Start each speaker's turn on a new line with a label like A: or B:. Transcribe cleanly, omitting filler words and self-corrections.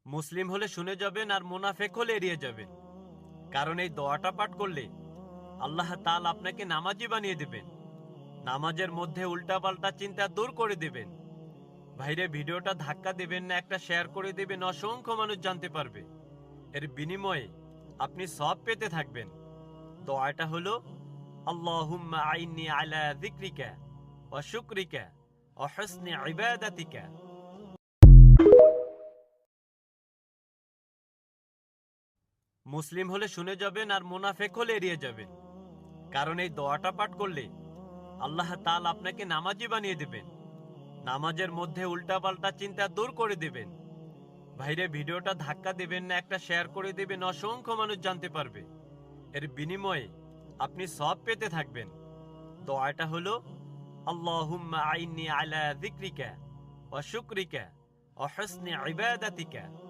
A: মুসলিম হলে শুনে যাবেন আর মুনাফেক হলে এড়িয়ে যাবেন। কারণ এই দোয়াটা পাঠ করলে আল্লাহ তাআলা আপনাকে নামাজি বানিয়ে দেবেন। নামাজের মধ্যে উল্টাপাল্টা চিন্তা দূর করে দেবেন। ভাইরে, ভিডিওটা ধাক্কা দেবেন না, একটা শেয়ার করে দেবেন, অসংখ্য মানুষ জানতে পারবে। এর বিনিময়ে আপনি সওয়াব পেতে থাকবেন। দোয়াটা হলো, আল্লাহুম্মা আইন্নি আলা যিকরিকা ওয়া শুকরিকা ওয়া হুসনি ইবাদাতিকা। মুসলিম হলে শুনে যাবেন আর মুনাফেক হলে এড়িয়ে যাবেন। কারণ এই দোয়াটা পাঠ করলে আল্লাহ তাআলা আপনাকে নামাজি বানিয়ে দেবেন। নামাজের মধ্যে উল্টাপাল্টা চিন্তা দূর করে দেবেন। ভাইরে, ভিডিওটা ধাক্কা দেবেন না, একটা শেয়ার করে দেবেন, অসংখ্য মানুষ জানতে পারবে। এর বিনিময়ে আপনি সওয়াব পেতে থাকবেন। দোয়াটা হলো, আল্লাহুম্মা আইন্নি আলা যিকরিকা ওয়া শুকরিকা ওয়া হুসনি ইবাদাতিকা।